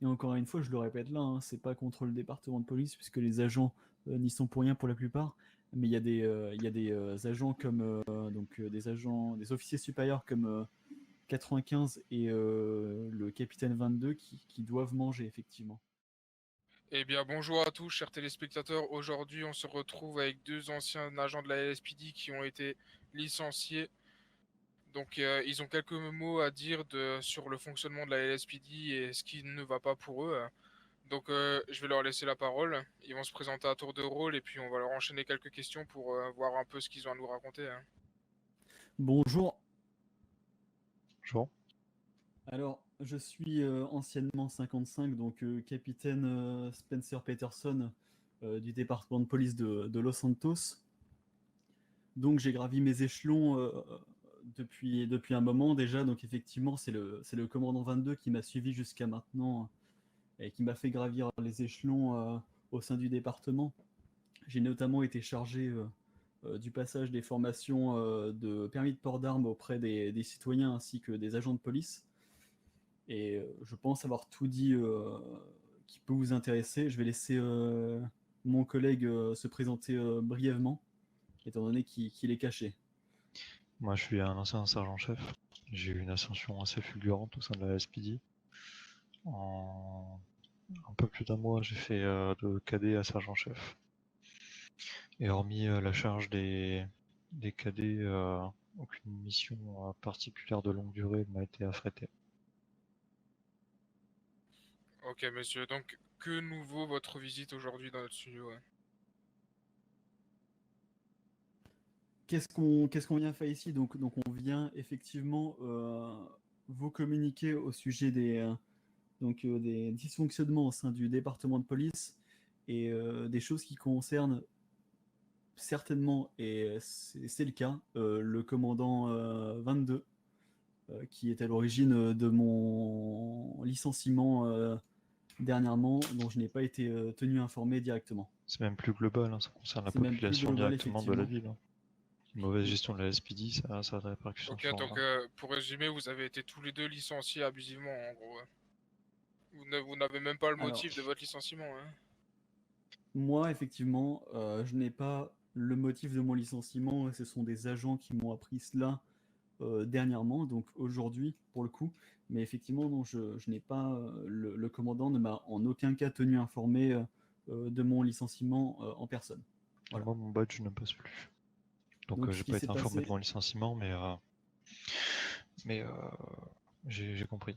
Et encore une fois, je le répète là, hein, c'est pas contre le département de police, puisque les agents n'y sont pour rien pour la plupart. Mais il y a des agents comme des agents, des officiers supérieurs comme 95 et le capitaine 22 qui doivent manger effectivement. Eh bien, bonjour à tous, chers téléspectateurs. Aujourd'hui, on se retrouve avec deux anciens agents de la LSPD qui ont été licenciés. Donc, ils ont quelques mots à dire sur le fonctionnement de la LSPD et ce qui ne va pas pour eux. Donc, je vais leur laisser la parole. Ils vont se présenter à tour de rôle et puis on va leur enchaîner quelques questions pour voir un peu ce qu'ils ont à nous raconter, hein. Bonjour. Bonjour. Alors, je suis anciennement 55, donc capitaine Spencer Peterson du département de police de Los Santos. Donc, j'ai gravi mes échelons depuis un moment déjà. Donc, effectivement, c'est le commandant 22 qui m'a suivi jusqu'à maintenant et qui m'a fait gravir les échelons au sein du département. J'ai notamment été chargé du passage des formations de permis de port d'armes auprès des citoyens ainsi que des agents de police. Et je pense avoir tout dit qui peut vous intéresser. Je vais laisser mon collègue se présenter brièvement, étant donné qu'il est caché. Moi, je suis un ancien sergent-chef. J'ai eu une ascension assez fulgurante au sein de la SPD. En un peu plus d'un mois, j'ai fait de cadet à sergent-chef. Et hormis la charge des cadets, aucune mission particulière de longue durée m'a été affrétée. Ok, monsieur. Donc, que nous vaut votre visite aujourd'hui dans notre studio, hein? Qu'est-ce qu'on vient faire ici? Donc on vient effectivement vous communiquer au sujet des dysfonctionnements au sein du département de police et des choses qui concernent certainement, et c'est le cas, le commandant 22, qui est à l'origine de mon licenciement dernièrement, dont je n'ai pas été tenu informé directement. C'est même plus global, hein, ça concerne la C'est même plus population global, directement de la effectivement. ville, hein. Une mauvaise Donc, gestion de la SPD, ça a des répercussions Ok, sur... donc pour résumer, vous avez été tous les deux licenciés abusivement, en gros, hein. Vous n'avez même pas le alors, motif de votre licenciement, hein. moi, effectivement, je n'ai pas le motif de mon licenciement, ce sont des agents qui m'ont appris cela dernièrement, donc aujourd'hui pour le coup. Mais effectivement, non, je n'ai pas. Le commandant ne m'a en aucun cas tenu informé de mon licenciement en personne. Et Voilà. moi, mon badge ne passe plus. Donc, Donc ce j'ai qui pas s'est été informé de passé, mon licenciement, mais j'ai compris.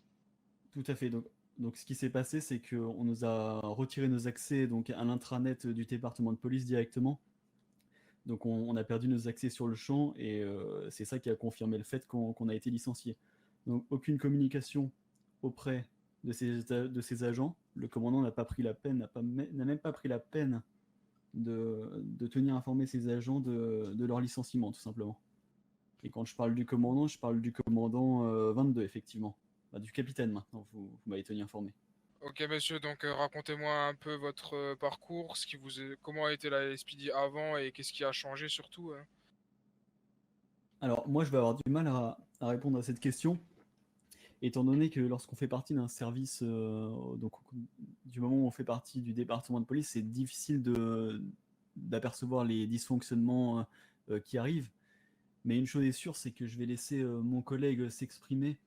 tout à fait. Donc ce qui s'est passé, c'est qu'on nous a retiré nos accès donc à l'intranet du département de police directement. Donc on a perdu nos accès sur le champ et c'est ça qui a confirmé le fait qu'on a été licencié. Donc aucune communication auprès de ces agents. Le commandant n'a pas pris la peine, n'a même pas pris la peine de tenir informé ses agents de leur licenciement, tout simplement. Et quand je parle du commandant, je parle du commandant 22, effectivement. Bah, du capitaine maintenant, vous m'avez tenu informé. Ok, monsieur, donc racontez-moi un peu votre parcours, comment a été la SPD avant et qu'est-ce qui a changé surtout, hein. Alors moi, je vais avoir du mal à répondre à cette question, étant donné que lorsqu'on fait partie d'un service, donc du moment où on fait partie du département de police, c'est difficile d'apercevoir les dysfonctionnements qui arrivent. Mais une chose est sûre, c'est que je vais laisser mon collègue s'exprimer,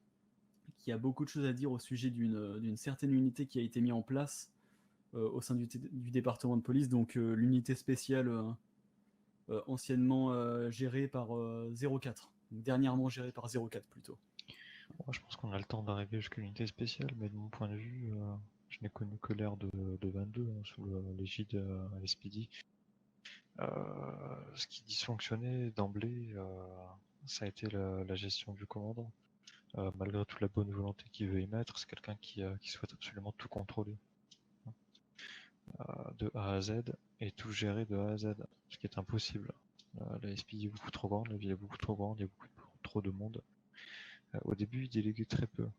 qui a beaucoup de choses à dire au sujet d'une certaine unité qui a été mise en place au sein du département de police, donc l'unité spéciale anciennement gérée par 04, dernièrement gérée par 04 plutôt. Moi, je pense qu'on a le temps d'arriver jusqu'à l'unité spéciale, mais de mon point de vue, je n'ai connu que l'ère de 22, hein, sous l'égide LSPD. Ce qui dysfonctionnait d'emblée, ça a été la gestion du commandant. Malgré toute la bonne volonté qu'il veut y mettre, c'est quelqu'un qui souhaite absolument tout contrôler, hein, de A à Z, et tout gérer de A à Z, ce qui est impossible. La SPD est beaucoup trop grande, la ville est beaucoup trop grande, il y a trop de monde. Au début, il déléguait très peu. Au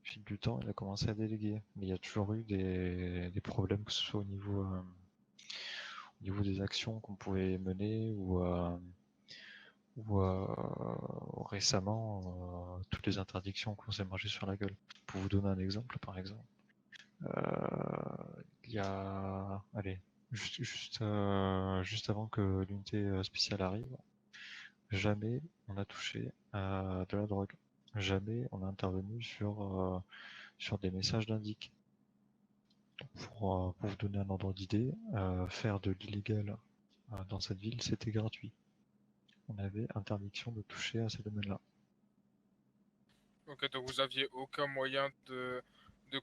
fil du temps, il a commencé à déléguer. Mais il y a toujours eu des problèmes, que ce soit au niveau des actions qu'on pouvait mener ou récemment, toutes les interdictions qu'on s'est mangé sur la gueule. Pour vous donner un exemple, par exemple, Il y a, allez, juste avant que l'unité spéciale arrive, jamais on a touché à de la drogue. Jamais on a intervenu sur des messages d'indic. Pour vous donner un ordre d'idée, faire de l'illégal dans cette ville, c'était gratuit. On avait interdiction de toucher à ces domaines-là. Ok, donc vous aviez aucun moyen de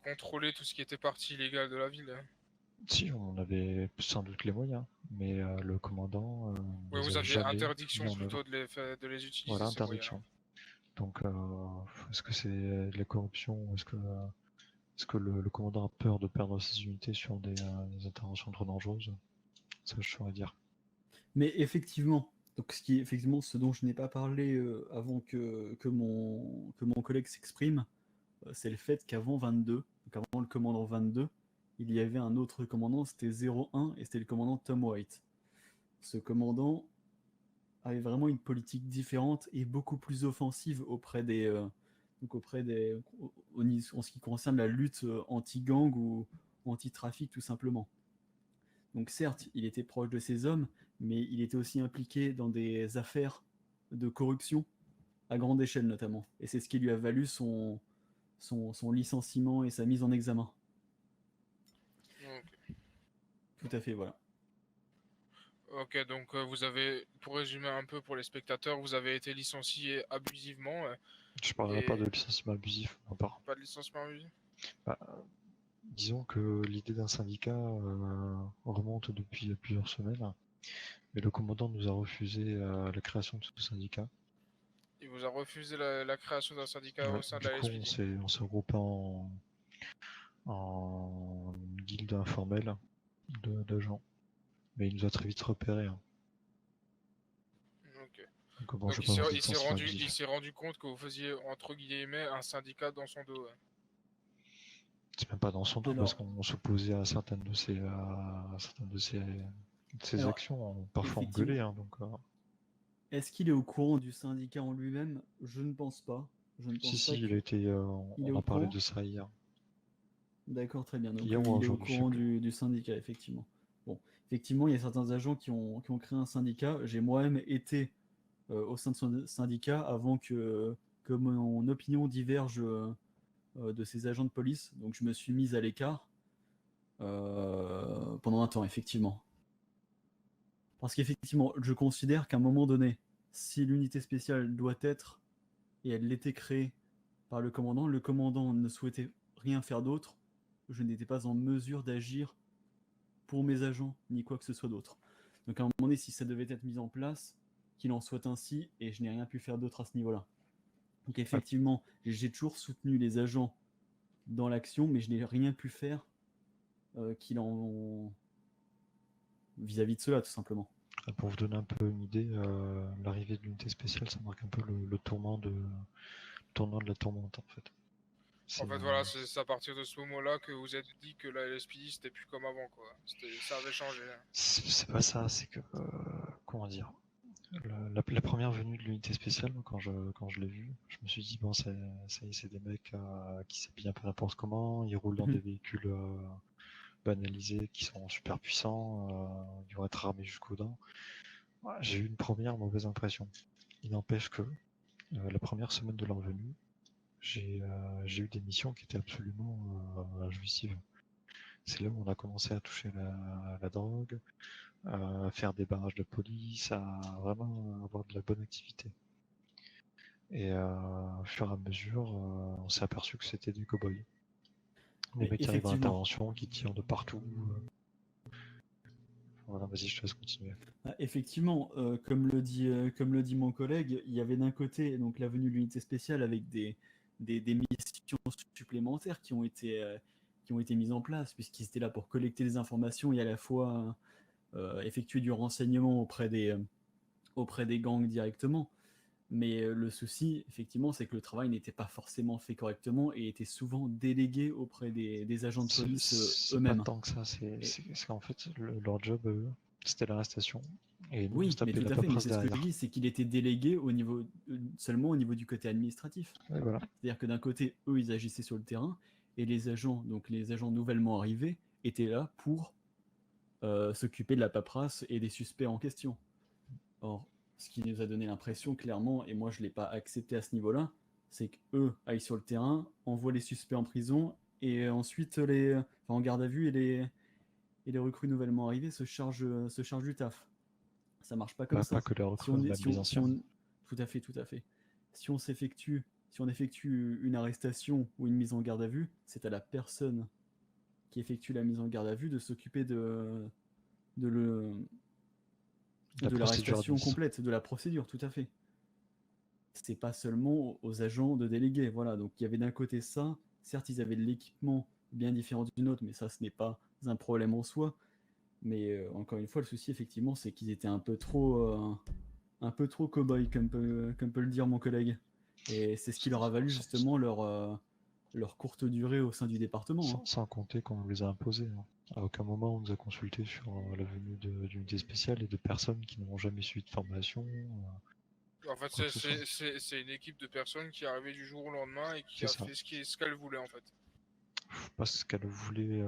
contrôler tout ce qui était partie illégale de la ville. Si, on avait sans doute les moyens, mais le commandant Oui, les vous a aviez jamais interdiction mis en plutôt œuvre. de les utiliser, Voilà, ces moyens-là. interdiction. Donc, est-ce que c'est de la corruption? Est-ce que le commandant a peur de perdre ses unités sur des interventions trop dangereuses? Ça, je saurais dire. Mais effectivement, donc effectivement ce dont je n'ai pas parlé avant que mon collègue s'exprime, c'est le fait qu'avant 22, donc avant le commandant 22, il y avait un autre commandant, c'était 01, et c'était le commandant Tom White. Ce commandant avait vraiment une politique différente et beaucoup plus offensive auprès des, en ce qui concerne la lutte anti-gang ou anti-trafic tout simplement. Donc certes, il était proche de ses hommes, mais il était aussi impliqué dans des affaires de corruption à grande échelle notamment. Et c'est ce qui lui a valu son licenciement et sa mise en examen. Ok, Tout à fait, voilà. Ok, donc vous avez, pour résumer un peu pour les spectateurs, vous avez été licencié abusivement. Je parlerai pas Et de licenciement abusif, à part. pas de licenciement abusif. Bah, disons que l'idée d'un syndicat remonte depuis plusieurs semaines, mais le commandant nous a refusé la création de ce syndicat. Il vous a refusé la création d'un syndicat Ouais, au sein de du la coup, LSPD. on s'est regroupé en guilde informelle d'agents, mais il nous a très vite repéré. Hein. Ok. Donc bon, Donc je vais pas parler de il s'est licenciement rendu, il abusif. s'est rendu compte que vous faisiez entre guillemets un syndicat dans son dos. Ouais. C'est même pas dans son dos parce Alors, qu'on s'opposait à certaines de ses alors actions, parfois effectivement, engueulées. Hein, donc, est-ce qu'il est au courant du syndicat en lui-même? Je ne pense pas. Je ne pense pas il a qu'il été, est on au en parlait courant. de ça hier. D'accord, très bien. Donc Hier ou il est au aujourd'hui, je sais courant plus. du syndicat, effectivement. Bon, effectivement, il y a certains agents qui ont créé un syndicat. J'ai moi-même été au sein de son syndicat avant que mon opinion diverge de ces agents de police. Donc je me suis mise à l'écart pendant un temps, effectivement. Parce qu'effectivement, je considère qu'à un moment donné, si l'unité spéciale doit être, et elle l'était créée par le commandant ne souhaitait rien faire d'autre, je n'étais pas en mesure d'agir pour mes agents, ni quoi que ce soit d'autre. Donc à un moment donné, si ça devait être mis en place, qu'il en soit ainsi, et je n'ai rien pu faire d'autre à ce niveau-là. Donc Ouais. effectivement, j'ai toujours soutenu les agents dans l'action, mais je n'ai rien pu faire qu'il en vis-à-vis de cela, tout simplement. Pour vous donner un peu une idée, l'arrivée de l'unité spéciale, ça marque un peu le tournant de la tourmente en fait. En C'est fait, voilà, c'est à partir de ce moment-là que vous êtes dit que la LSPD c'était plus comme avant, quoi. Ça avait changé. c'est pas ça, c'est que comment dire. La première venue de l'unité spéciale, quand je l'ai vu, je me suis dit bon, ça y est, c'est des mecs qui s'habillent un peu n'importe comment, ils roulent dans des véhicules banalisés qui sont super puissants, ils vont être armés jusqu'aux dents. Ouais, j'ai eu une première mauvaise impression. Il n'empêche que la première semaine de leur venue, j'ai eu des missions qui étaient absolument jouissives. C'est là où on a commencé à toucher la drogue, à faire des barrages de police, à vraiment avoir de la bonne activité. Et au fur et à mesure, on s'est aperçu que c'était des cow-boys. Des Mais mecs qui arrivent à effectivement, l'intervention, qui tirent de partout. Voilà, vas-y, je te laisse continuer. effectivement, comme le dit mon collègue, il y avait d'un côté donc la venue de l'unité spéciale avec des missions supplémentaires qui ont été mises en place, puisqu'ils étaient là pour collecter des informations et à la fois effectuer du renseignement auprès des gangs directement. Mais le souci, effectivement, c'est que le travail n'était pas forcément fait correctement et était souvent délégué auprès des agents de police C'est pas eux-mêmes. tant que ça, c'est qu'en fait, leur job, c'était l'arrestation. Et nous, on se Oui, mais tapait tout la à fait, mais paperasse c'est ce que je derrière. dis, c'est qu'il était délégué seulement au niveau du côté administratif. Et voilà. C'est-à-dire que d'un côté, eux, ils agissaient sur le terrain, et les agents, donc les agents nouvellement arrivés, étaient là pour s'occuper de la paperasse et des suspects en question. Or, ce qui nous a donné l'impression clairement, et moi je ne l'ai pas accepté à ce niveau-là, c'est qu'eux aillent sur le terrain, envoient les suspects en prison, et ensuite en garde à vue, et les recrues nouvellement arrivées se chargent du taf. Ça marche pas comme Pas ça. que les Si recrues, on, même si les on, si anciens. on- Tout à fait, tout à fait. Si on effectue une arrestation ou une mise en garde à vue, c'est à la personne qui effectue la mise en garde à vue de s'occuper de, le, La de procédure l'arrestation admissible. complète, de la procédure, tout à fait. C'est pas seulement aux agents de déléguer. Voilà, donc il y avait d'un côté ça. Certes, ils avaient de l'équipement bien différent du nôtre, mais ça, ce n'est pas un problème en soi. Mais encore une fois, le souci, effectivement, c'est qu'ils étaient un peu trop cow-boy, comme peut le dire mon collègue. Et c'est ce qui leur a valu justement leur courte durée au sein du département. Hein. Sans compter qu'on nous les a imposés. Hein. À aucun moment on nous a consulté sur la venue d'unités spéciales et de personnes qui n'ont jamais suivi de formation. En fait, Quoi que ce soit. c'est une équipe de personnes qui est arrivée du jour au lendemain et qui C'est a ça. fait ce qu'elle voulait en fait. Parce ce qu'elle voulait.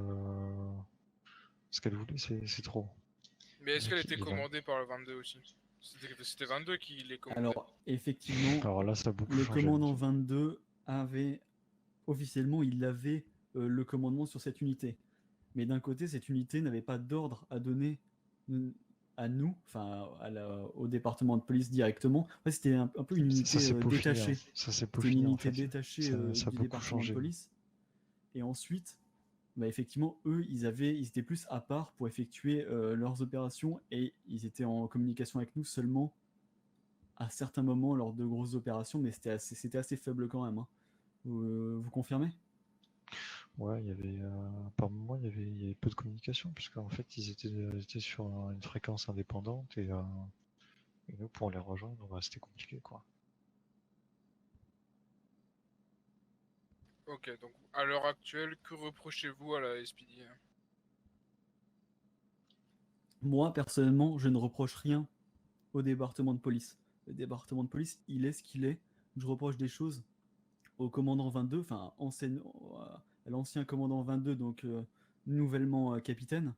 Ce qu'elle voulait, c'est trop. Mais est-ce qu'elle Donc, était commandée par le 22 aussi? C'était 22 qui les commandait. Alors, effectivement, Alors là, ça a beaucoup le changé. commandant 22 avait, officiellement, il avait le commandement sur cette unité. Mais d'un côté, cette unité n'avait pas d'ordre à donner à nous, enfin au département de police directement. Ouais, c'était un peu une Ça unité s'est peaufiné. détachée. Ça s'est C'était une peaufiné en unité fait. détachée Ça a du beaucoup département de changé. police. Et ensuite, bah, effectivement, eux, ils étaient plus à part pour effectuer leurs opérations et ils étaient en communication avec nous seulement à certains moments lors de grosses opérations, mais c'était assez faible quand même. Hein. Vous confirmez? Ouais, il y avait par moment il y avait peu de communication puisqu'en fait ils étaient sur une fréquence indépendante et nous pour les rejoindre bah, c'était compliqué quoi. Ok, donc à l'heure actuelle, que reprochez-vous à la SPD? Moi, personnellement, je ne reproche rien au département de police. Le département de police, il est ce qu'il est. Je reproche des choses au commandant 22, enfin, à l'ancien commandant 22, donc nouvellement capitaine.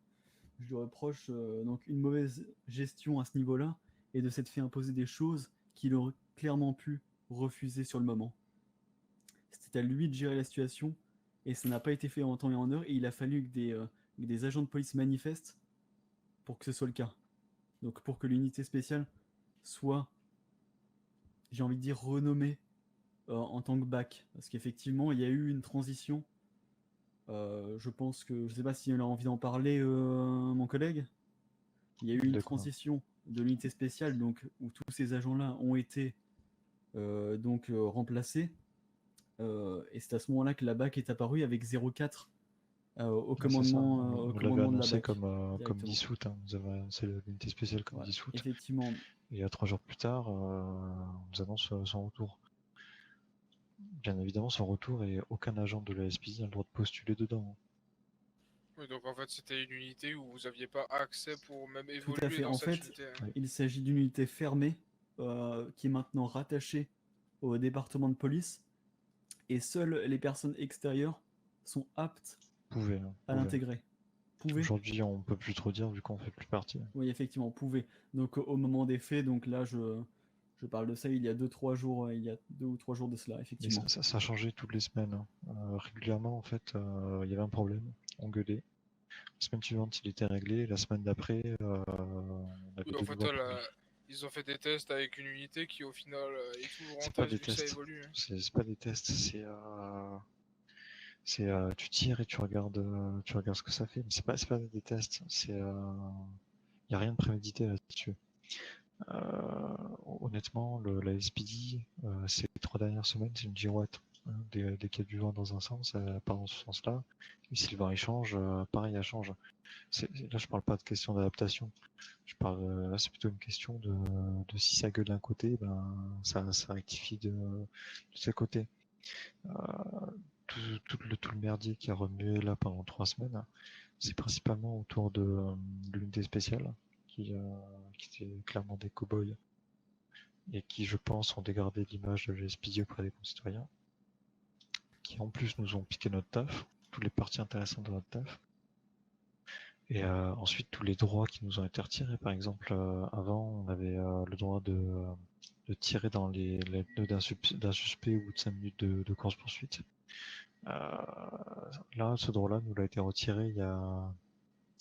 Je lui reproche donc une mauvaise gestion à ce niveau-là et de s'être fait imposer des choses qu'il aurait clairement pu refuser sur le moment. C'était à lui de gérer la situation et ça n'a pas été fait en temps et en heure et il a fallu que des agents de police manifestent pour que ce soit le cas. Donc pour que l'unité spéciale soit, j'ai envie de dire, renommée en tant que BAC. Parce qu'effectivement, il y a eu une transition. Je pense que, je ne sais pas si on a envie d'en parler, mon collègue. Il y a eu une De quoi? transition de l'unité spéciale, donc où tous ces agents-là ont été remplacés. Et c'est à ce moment-là que la BAC est apparue avec 04 au Ah, c'est ça, au on l'avait commandement de la annoncé BAC comme directement. dissoute, hein. Vous avez annoncé l'unité spéciale comme Voilà, dissoute. effectivement. Et 3 jours plus tard, on nous annonce son retour. Bien évidemment, son retour et aucun agent de la SPD a le droit de postuler dedans. Oui, donc en fait, c'était une unité où vous n'aviez pas accès pour même Tout à évoluer fait. dans En cette fait, unité. Oui. il s'agit d'une unité fermée qui est maintenant rattachée au département de police et seules les personnes extérieures sont aptes Pouvait. à l'intégrer. Pouvez? Aujourd'hui, on peut plus trop dire vu qu'on fait plus partie. Oui, effectivement, pouvez. Donc au moment des faits, donc là je parle de ça il y a 2-3 jours, il y a 2 ou 3 jours de cela, Mais effectivement. ça changeait toutes les semaines. Hein. Régulièrement, en fait, il y avait un problème. On gueulait. La semaine suivante, il était réglé. La semaine d'après, on Oui, avait en de fait, nouveau un problème. ils ont fait des tests avec une unité qui, au final, est toujours en C'est pas test des vu que ça tests. évolue. Hein. C'est pas des tests. C'est tu tires et tu regardes ce que ça fait. Mais c'est pas des tests. Il y a rien de prémédité là-dessus. Honnêtement, la SPD, ces 3 dernières semaines, c'est une girouette. Hein, dès qu'il y a du vent dans un sens, elle part dans ce sens-là. Et si le vent il change, pareil, elle change. Là, je parle pas de question d'adaptation. Là, c'est plutôt une question de si ça gueule d'un côté, ben, ça rectifie de ce côté. Tout le merdier qui a remué là pendant 3 semaines, c'est principalement autour de l'unité spéciale qui était clairement des cow-boys et qui, je pense, ont dégradé l'image de l'SPD auprès des concitoyens, qui en plus nous ont piqué notre taf, toutes les parties intéressantes de notre taf. Et ensuite tous les droits qui nous ont été retirés. Par exemple, avant on avait le droit de tirer dans les nœuds d'un suspect ou de 5 minutes de course-poursuite. Là, ce droit-là nous a été retiré il y a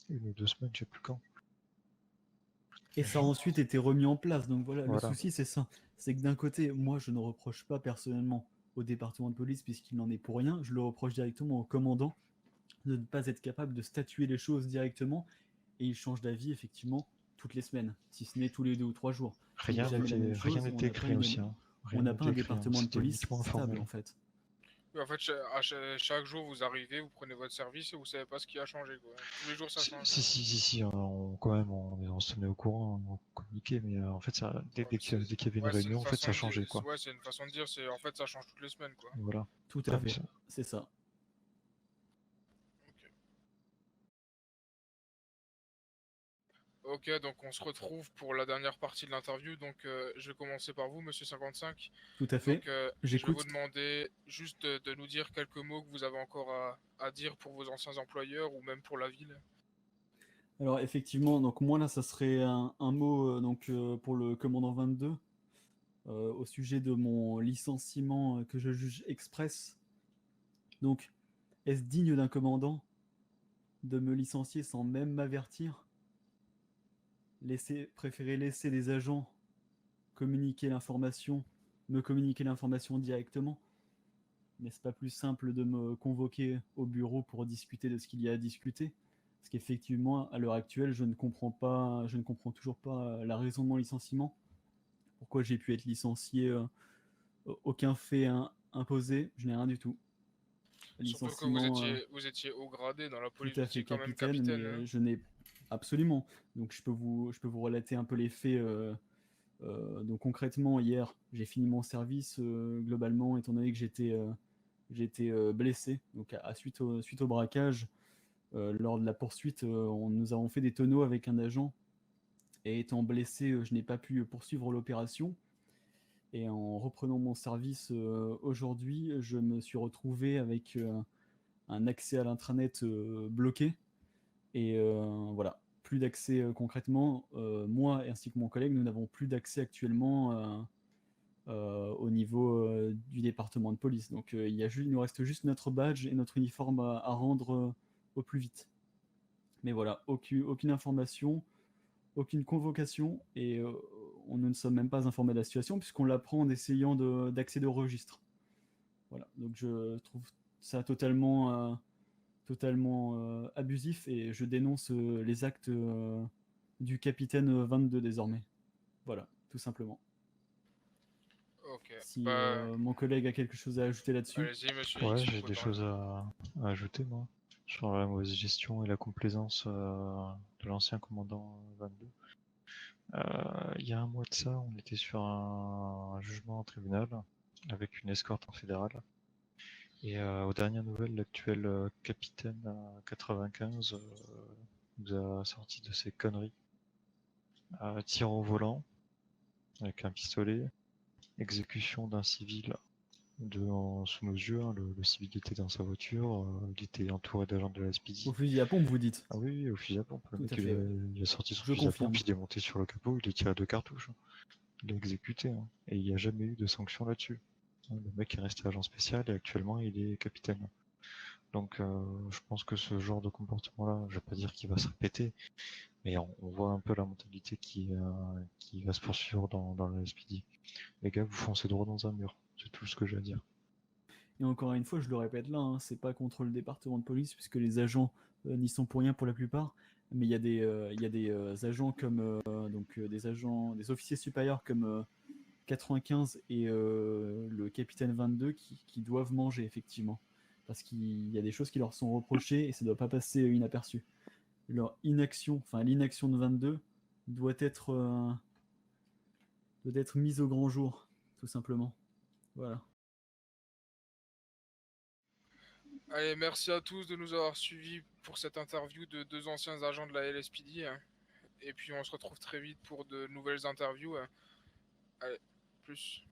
1 ou 2 semaines, je sais plus quand. Et ça a ensuite été remis en place. Donc voilà, le Voilà. souci, c'est ça. C'est que d'un côté, moi, je ne reproche pas personnellement au département de police, puisqu'il n'en est pour rien. Je le reproche directement au commandant de ne pas être capable de statuer les choses directement. Et il change d'avis, effectivement, toutes les semaines, si ce n'est tous les 2 ou 3 jours. C'est Rien jamais la même chose. n'était On n'a pas écrit une- aussi. Hein. Rien on n'a n'était pas un écrit, hein. département de C'était police uniquement stable, informel. en fait. Oui, en fait, chaque jour, vous arrivez, vous prenez votre service et vous savez pas ce qui a changé, quoi. Tous les jours, ça change. Si, quand même, on se tenait au courant, on communiquait, mais en fait, ça, dès Ouais, qu'il y avait une ouais, c'est réunion, en fait, ça changeait, quoi. Ouais, c'est une façon de dire, c'est en fait, ça change toutes les semaines, quoi. Voilà. Tout Ouais, à mais fait, c'est ça. Ok, donc on se retrouve pour la dernière partie de l'interview. Donc je vais commencer par vous, monsieur 55. Tout à fait. Donc je vais J'écoute. vous demander juste de nous dire quelques mots que vous avez encore à dire pour vos anciens employeurs ou même pour la ville. Alors effectivement, donc moi là, ça serait un mot pour le commandant 22 au sujet de mon licenciement que je juge express. Donc, est-ce digne d'un commandant de me licencier sans même m'avertir? Préférer laisser des agents me communiquer l'information directement? N'est-ce pas plus simple de me convoquer au bureau pour discuter de ce qu'il y a à discuter? Parce qu'effectivement, à l'heure actuelle, je ne comprends toujours pas la raison de mon licenciement. Pourquoi j'ai pu être licencié? Aucun fait imposé, je n'ai rien du tout. Surtout que Licenciement, vous étiez haut gradé dans la tout police, vous à fait étiez quand même capitaine, capitaine. mais Hein. je n'ai absolument. Donc je peux vous relater un peu les faits. Donc concrètement, hier, j'ai fini mon service globalement, étant donné que j'étais blessé. Donc suite au braquage, lors de la poursuite, nous avons fait des tonneaux avec un agent. Et étant blessé, je n'ai pas pu poursuivre l'opération. Et en reprenant mon service aujourd'hui, je me suis retrouvé avec un accès à l'intranet bloqué. Et voilà, plus d'accès concrètement. Moi ainsi que mon collègue, nous n'avons plus d'accès actuellement au niveau du département de police. Donc il nous reste juste notre badge et notre uniforme à rendre au plus vite. Mais voilà, aucune information, aucune convocation, et nous ne sommes même pas informés de la situation puisqu'on l'apprend en essayant d'accéder au registre. Voilà, donc je trouve ça totalement abusif et je dénonce les actes du capitaine 22 désormais. Voilà, tout simplement. Ok, Si mon collègue a quelque chose à ajouter là-dessus. Allez-y, monsieur Ouais, X. j'ai des choses à ajouter, moi, sur la mauvaise gestion et la complaisance de l'ancien commandant 22. Il y a un mois de ça, on était sur un jugement en tribunal avec une escorte en fédérale. Et aux dernières nouvelles, l'actuel capitaine 95 nous a sorti de ses conneries. Tir au volant avec un pistolet, exécution d'un civil sous nos yeux. Hein, le civil était dans sa voiture, il était entouré d'agents de la SPD. Au fusil à pompe, vous dites? Ah oui, au fusil à pompe. Le Tout mec, à fait, ouais. il a sorti son Je fusil à confirme. pompe, il est monté sur le capot, il a tiré 2 cartouches. Hein. Il l'a exécuté. Hein. Et il n'y a jamais eu de sanction là-dessus. Le mec est resté agent spécial et actuellement il est capitaine. Donc je pense que ce genre de comportement-là, je vais pas dire qu'il va se répéter, mais on voit un peu la mentalité qui va se poursuivre dans le SPD. Les gars, vous foncez droit dans un mur. C'est tout ce que j'ai à dire. Et encore une fois, je le répète là, hein, c'est pas contre le département de police, puisque les agents n'y sont pour rien pour la plupart, mais il y a des agents comme des officiers supérieurs comme 95 et le capitaine 22 qui doivent manger effectivement, parce qu'il y a des choses qui leur sont reprochées et ça ne doit pas passer inaperçu. L'inaction de 22 doit être mise au grand jour, tout simplement. Voilà. Allez, merci à tous de nous avoir suivis pour cette interview de 2 anciens agents de la LSPD. Hein. Et puis on se retrouve très vite pour de nouvelles interviews. Hein. Allez, plus.